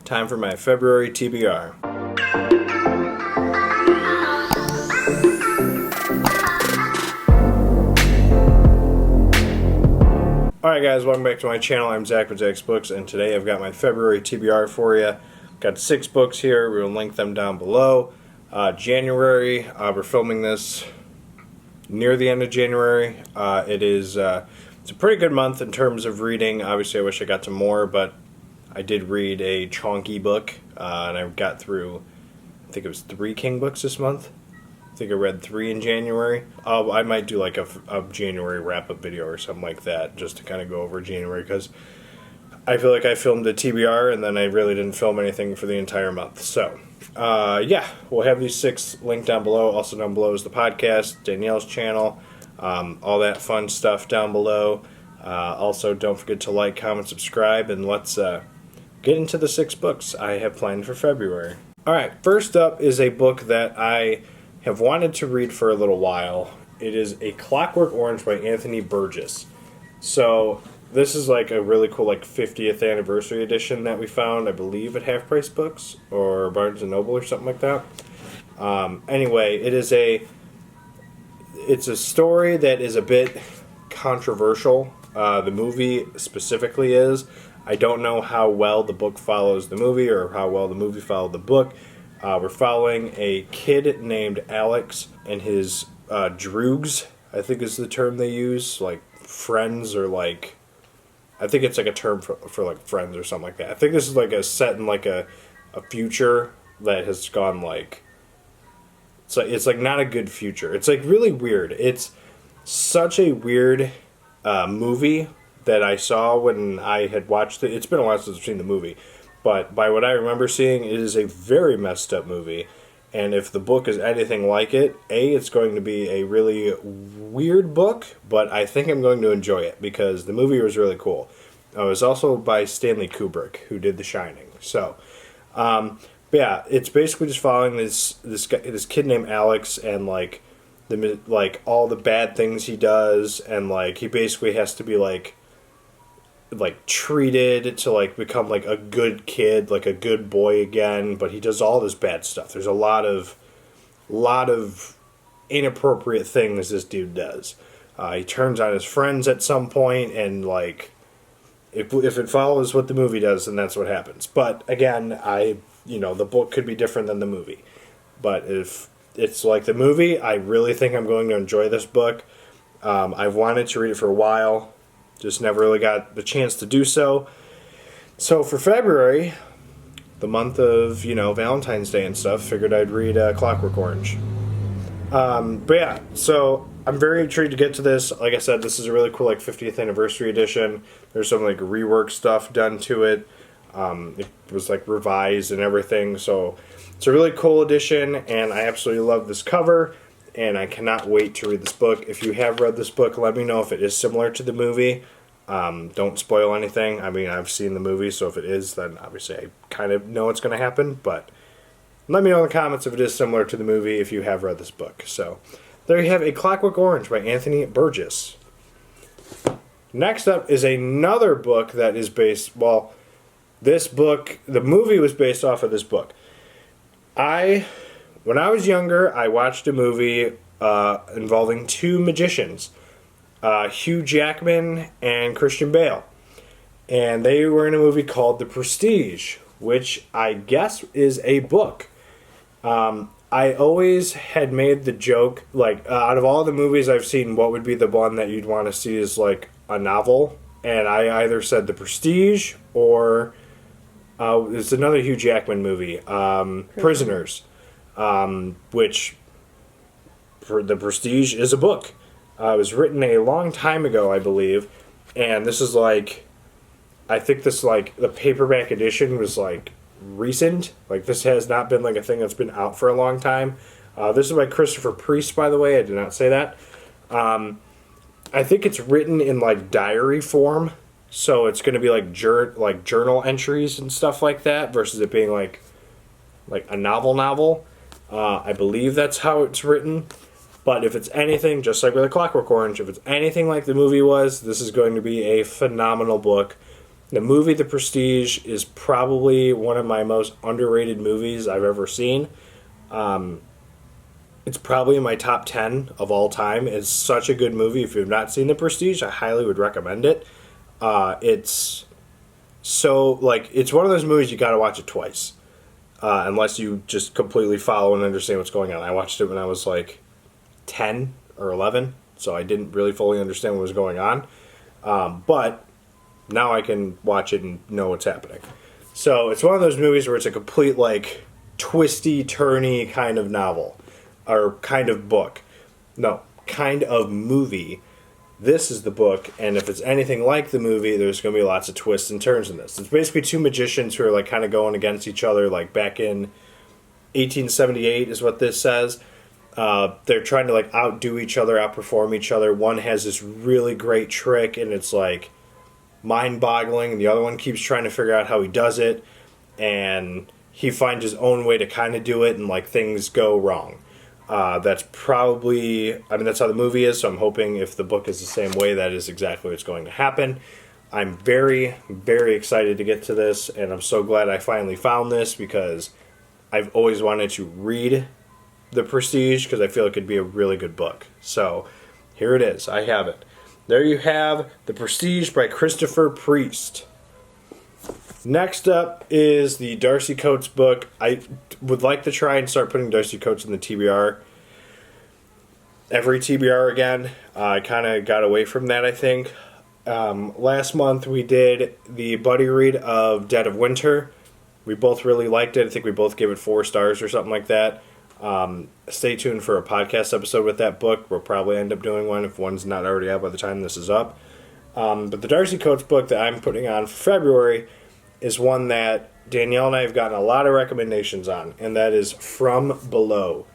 Time for my February TBR. Alright guys, welcome back to my channel. I'm Zach with Zacks Books, and today I've got my February TBR for you. Got 6 books here. We'll link them down below. January, we're filming this near the end of January. It's a pretty good month in terms of reading. Obviously I wish I got to more, but I did read a chonky book, and I got through, I think it was 3 King books this month. I think I read 3 in January. I might do like a January wrap-up video or something like that, just to kind of go over January, because I feel like I filmed a TBR and then I really didn't film anything for the entire month. So, yeah, we'll have these 6 linked down below. Also down below is the podcast, Danielle's channel, all that fun stuff down below. Also, don't forget to like, comment, subscribe, and let's get into the 6 books I have planned for February. Alright, first up is a book that I have wanted to read for a little while. It is A Clockwork Orange by Anthony Burgess. So, this is like a really cool 50th anniversary edition that we found, I believe, at Half Price Books or Barnes & Noble or something like that. Anyway, it's a story that is a bit controversial. The movie specifically is. I don't know how well the book follows the movie or how well the movie followed the book. We're following a kid named Alex and his droogs, I think is the term they use, like friends or like... I think it's like a term for like friends or something like that. I think this is like a set in like a future that has gone like... It's like not a good future. It's like really weird. It's such a weird movie that I saw when I had watched it. It's been a while since I've seen the movie. But by what I remember seeing, it is a very messed up movie. And if the book is anything like it, it's going to be a really weird book, but I think I'm going to enjoy it because the movie was really cool. It was also by Stanley Kubrick, who did The Shining. So, but yeah, it's basically just following this kid named Alex and like all the bad things he does, and like he basically has to be like treated to like become like a good kid, like a good boy again, but he does all this bad stuff. There's a lot of inappropriate things this dude does. He turns on his friends at some point, and like if it follows what the movie does, then that's what happens. But again, the book could be different than the movie. But if it's like the movie, I really think I'm going to enjoy this book. I've wanted to read it for a while. Just never really got the chance to do so. So for February, the month of, Valentine's Day and stuff, figured I'd read Clockwork Orange. But yeah, so I'm very intrigued to get to this. Like I said, this is a really cool 50th anniversary edition. There's some rework stuff done to it. It was revised and everything. So it's a really cool edition, and I absolutely love this cover. And I cannot wait to read this book. If you have read this book, let me know if it is similar to the movie. Don't spoil anything. I mean, I've seen the movie, so if it is, then obviously I kind of know what's going to happen. But let me know in the comments if it is similar to the movie if you have read this book. So there you have A Clockwork Orange by Anthony Burgess. Next up is another book that is based... Well, this book... The movie was based off of this book. When I was younger, I watched a movie involving 2 magicians, Hugh Jackman and Christian Bale. And they were in a movie called The Prestige, which I guess is a book. I always had made the joke, out of all the movies I've seen, what would be the one that you'd want to see as, a novel? And I either said The Prestige or there's another Hugh Jackman movie, Prisoners. Which, for The Prestige, is a book. It was written a long time ago, I believe, and this is I think this the paperback edition was recent. This has not been a thing that's been out for a long time. This is by Christopher Priest, by the way. I did not say that. I think it's written in diary form, so it's going to be journal entries and stuff like that, versus it being a novel. I believe that's how it's written. But if it's anything, just like with A Clockwork Orange, if it's anything like the movie was, this is going to be a phenomenal book. The movie The Prestige is probably one of my most underrated movies I've ever seen. It's probably in my top 10 of all time. It's such a good movie. If you've not seen The Prestige, I highly would recommend it. It's so, like, it's one of those movies you gotta watch it twice. Unless you just completely follow and understand what's going on. I watched it when I was like 10 or 11, so I didn't really fully understand what was going on. But now I can watch it and know what's happening. So it's one of those movies where it's a complete, like, twisty, turny kind of novel. Or kind of book. No, kind of movie. This is the book, and if it's anything like the movie, there's going to be lots of twists and turns in this. It's basically two magicians who are, like, kind of going against each other, like, back in 1878 is what this says. They're trying to, like, outdo each other, outperform each other. One has this really great trick, and it's, like, mind-boggling, and the other one keeps trying to figure out how he does it, and he finds his own way to kind of do it, and, like, things go wrong. That's probably, I mean, that's how the movie is, so I'm hoping if the book is the same way, that is exactly what's going to happen. I'm very, very excited to get to this, and I'm so glad I finally found this, because I've always wanted to read The Prestige, because I feel it could be a really good book. So, here it is. I have it. There you have The Prestige by Christopher Priest. Next up is the Darcy Coates book. I would like to try and start putting Darcy Coates in the TBR. Every TBR again. I kind of got away from that, I think. Last month we did the buddy read of Dead of Winter. We both really liked it. I think we both gave it 4 stars or something like that. Stay tuned for a podcast episode with that book. We'll probably end up doing one if one's not already out by the time this is up. But the Darcy Coates book that I'm putting on for February is one that Danielle and I have gotten a lot of recommendations on, and that is From Below.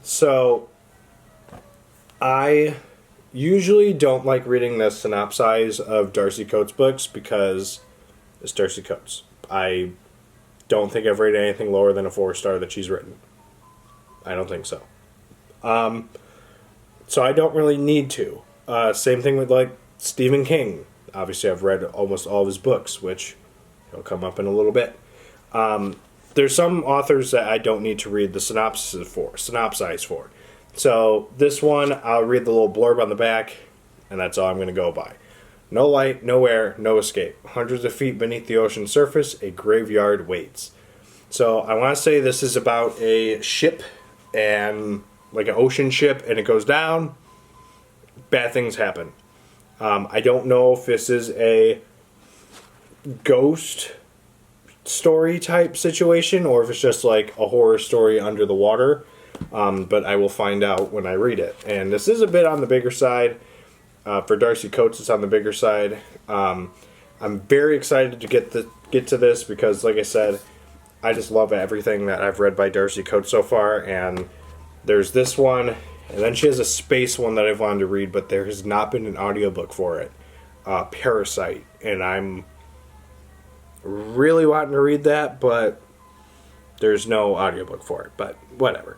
So, I usually don't like reading the synopsis of Darcy Coates books because it's Darcy Coates. I don't think I've rated anything lower than a 4-star that she's written. I don't think so. So I don't really need to. Same thing with, like, Stephen King. Obviously, I've read almost all of his books, which will come up in a little bit. There's some authors that I don't need to read the synopsis for. So this one, I'll read the little blurb on the back, and that's all I'm going to go by. No light, no air, no escape. Hundreds of feet beneath the ocean's surface, a graveyard waits. So I want to say this is about a ship, and like an ocean ship, and it goes down. Bad things happen. I don't know if this is a ghost story type situation or if it's just like a horror story under the water, but I will find out when I read it. And this is a bit on the bigger side. For Darcy Coates, it's on the bigger side. I'm very excited to get to this because, like I said, I just love everything that I've read by Darcy Coates so far. And there's this one, and then she has a space one that I've wanted to read, but there has not been an audiobook for it. Parasite, and I'm really wanting to read that, but there's no audiobook for it, but whatever.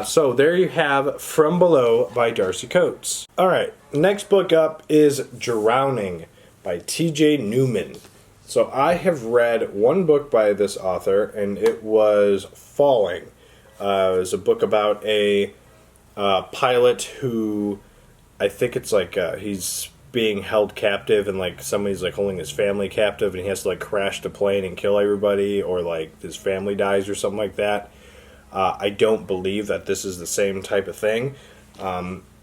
So there you have From Below by Darcy Coates. Alright, next book up is Drowning by T.J. Newman. So I have read one book by this author, and it was Falling. It was a book about a pilot who, I think it's like he's being held captive, and like somebody's like holding his family captive, and he has to like crash the plane and kill everybody, or like his family dies or something like that. I don't believe that this is the same type of thing.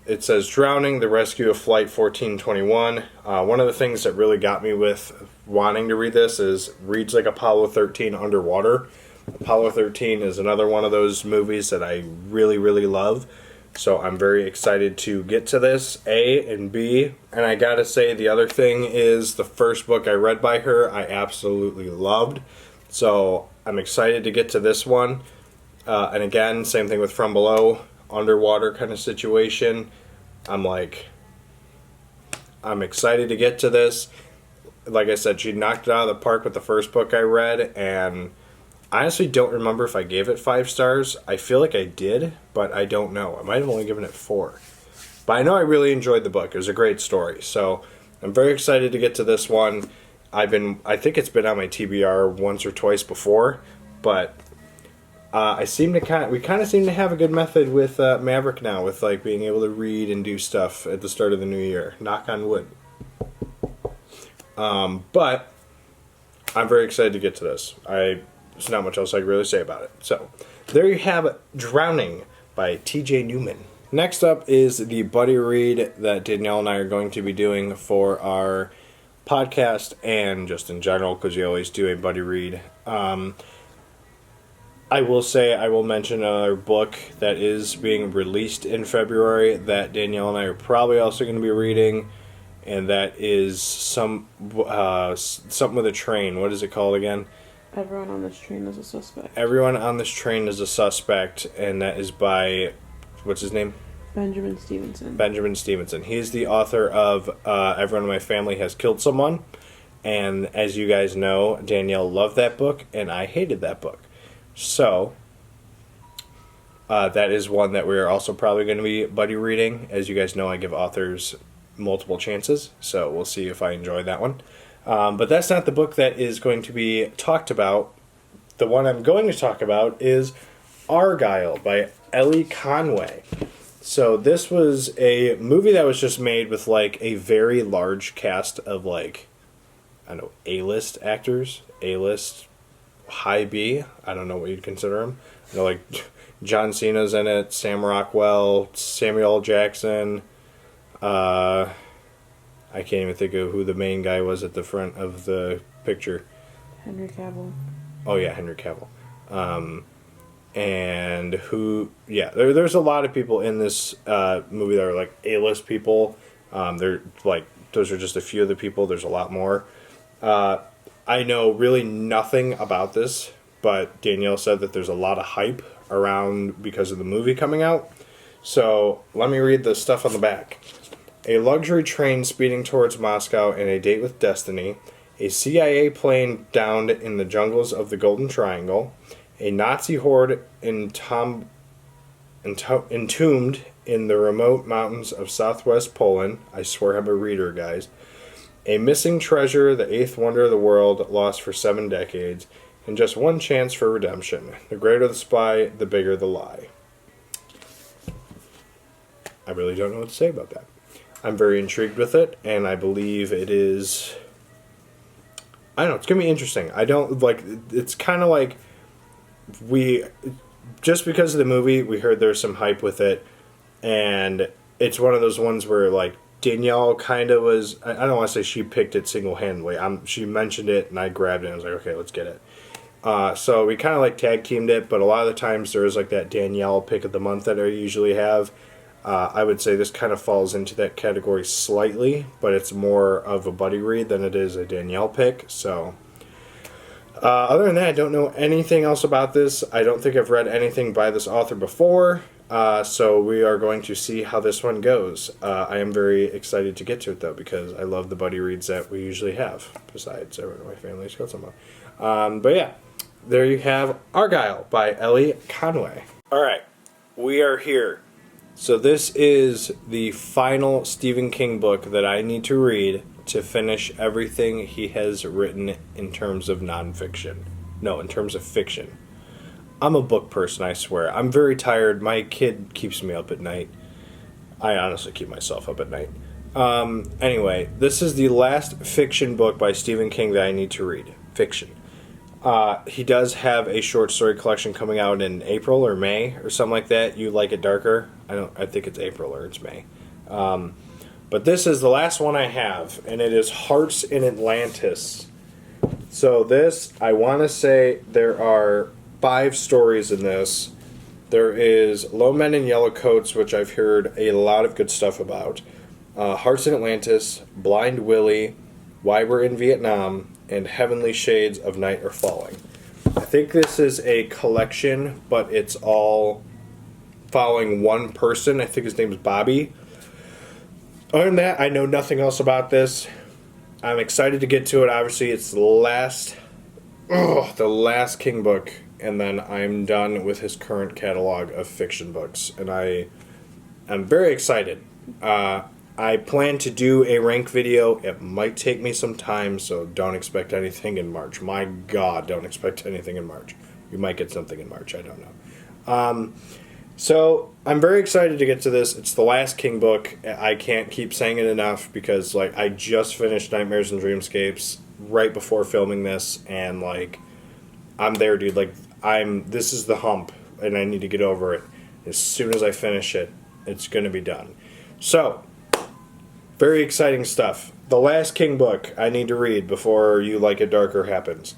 It says Drowning, the Rescue of Flight 1421. One of the things that really got me with wanting to read this is reads like Apollo 13 underwater. Apollo 13 is another one of those movies that I really, really love. So I'm very excited to get to this, A and B. And I gotta say, the other thing is the first book I read by her, I absolutely loved. So I'm excited to get to this one. And again, same thing with From Below, underwater kind of situation. I'm excited to get to this. Like I said, she knocked it out of the park with the first book I read, and I honestly don't remember if I gave it 5 stars. I feel like I did, but I don't know. I might have only given it 4. But I know I really enjoyed the book. It was a great story. So I'm very excited to get to this one. I think it's been on my TBR once or twice before, but we kind of seem to have a good method with Maverick now, with like being able to read and do stuff at the start of the new year. Knock on wood. But I'm very excited to get to this. There's not much else I can really say about it. So there you have it, Drowning by T.J. Newman. Next up is the buddy read that Danielle and I are going to be doing for our podcast and just in general, because we always do a buddy read. I will mention another book that is being released in February that Danielle and I are probably also going to be reading, and that is something with a train. What is it called again? Everyone on this train is a suspect. Everyone on this train is a suspect, and that is by, what's his name? Benjamin Stevenson. Benjamin Stevenson. He's the author of Everyone in My Family Has Killed Someone, and as you guys know, Danielle loved that book, and I hated that book. So, that is one that we're also probably going to be buddy reading. As you guys know, I give authors multiple chances, so we'll see if I enjoy that one. But that's not the book that is going to be talked about. The one I'm going to talk about is Argyle by Ellie Conway. So this was a movie that was just made with like a very large cast of like, I don't know, A-list actors, A-list high B. I don't know what you'd consider them. You know, like John Cena's in it, Sam Rockwell, Samuel L. Jackson. I can't even think of who the main guy was at the front of the picture. Henry Cavill. Oh yeah, Henry Cavill. And who? Yeah, there's a lot of people in this movie that are like A-list people. They're like, those are just a few of the people. There's a lot more. I know really nothing about this, but Danielle said that there's a lot of hype around because of the movie coming out. So let me read the stuff on the back. A luxury train speeding towards Moscow and a date with destiny. A CIA plane downed in the jungles of the Golden Triangle. A Nazi horde entombed in the remote mountains of southwest Poland. I swear I'm a reader, guys. A missing treasure, the eighth wonder of the world, lost for 7 decades, and just one chance for redemption. The greater the spy, the bigger the lie. I really don't know what to say about that. I'm very intrigued with it, and I believe it is... I don't know, it's going to be interesting. I don't, like, it's kind of like just because of the movie, we heard there's some hype with it, and it's one of those ones where, like, Danielle kind of was, I don't want to say she picked it single-handedly. She mentioned it, and I grabbed it, and I was like, okay, let's get it. So we kind of, like, tag-teamed it, but a lot of the times there is, like, that Danielle pick of the month that I usually have. I would say this kind of falls into that category slightly, but it's more of a buddy read than it is a Danielle pick, so... other than that, I don't know anything else about this. I don't think I've read anything by this author before. So we are going to see how this one goes. I am very excited to get to it, though, because I love the buddy reads that we usually have, besides Everyone in My Family Has Killed Someone. But yeah, there you have Argyle by Ellie Conway. Alright, we are here. So this is the final Stephen King book that I need to read to finish everything he has written in terms of nonfiction. No, in terms of fiction. I'm a book person, I swear. I'm very tired. My kid keeps me up at night. I honestly keep myself up at night. Anyway, this is the last fiction book by Stephen King that I need to read. Fiction. He does have a short story collection coming out in April or May or something like that. You Like It Darker? I think it's April or it's May. But this is the last one I have, and it is Hearts in Atlantis. So this, I want to say there are 5 stories in this. There is Low Men in Yellow Coats, which I've heard a lot of good stuff about. Hearts in Atlantis, Blind Willie, Why We're in Vietnam, and Heavenly Shades of Night Are Falling. I think this is a collection, but it's all following one person. I think his name is Bobby. Other than that, I know nothing else about this. I'm excited to get to it. Obviously, it's the last King book, and then I'm done with his current catalog of fiction books, and I'm very excited. I plan to do a rank video. It might take me some time, so don't expect anything in March. My God, don't expect anything in March. We might get something in March. I don't know. So I'm very excited to get to this. It's the last King book. I can't keep saying it enough because like I just finished Nightmares and Dreamscapes right before filming this, and like I'm there, dude. Like this is the hump, and I need to get over it. As soon as I finish it, it's gonna be done. So very exciting stuff. The last King book I need to read before You Like It Darker happens.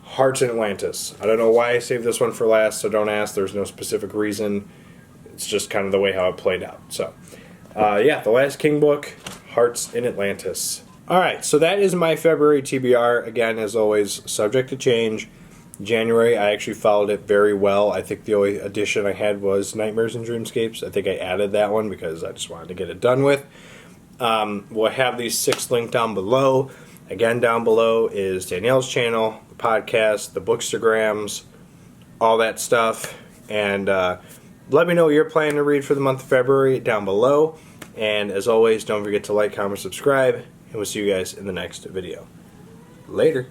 Hearts in Atlantis. I don't know why I saved this one for last, so don't ask. There's no specific reason. It's just kind of the way how it played out. So, yeah, the last King book, Hearts in Atlantis. Alright, so that is my February TBR. Again, as always, subject to change. January, I actually followed it very well. I think the only addition I had was Nightmares and Dreamscapes. I think I added that one because I just wanted to get it done with. We'll have these 6 linked down below. Again, down below is Danielle's channel, the podcast, the bookstagrams, all that stuff. And let me know what you're planning to read for the month of February down below. And as always, don't forget to like, comment, subscribe. And we'll see you guys in the next video. Later.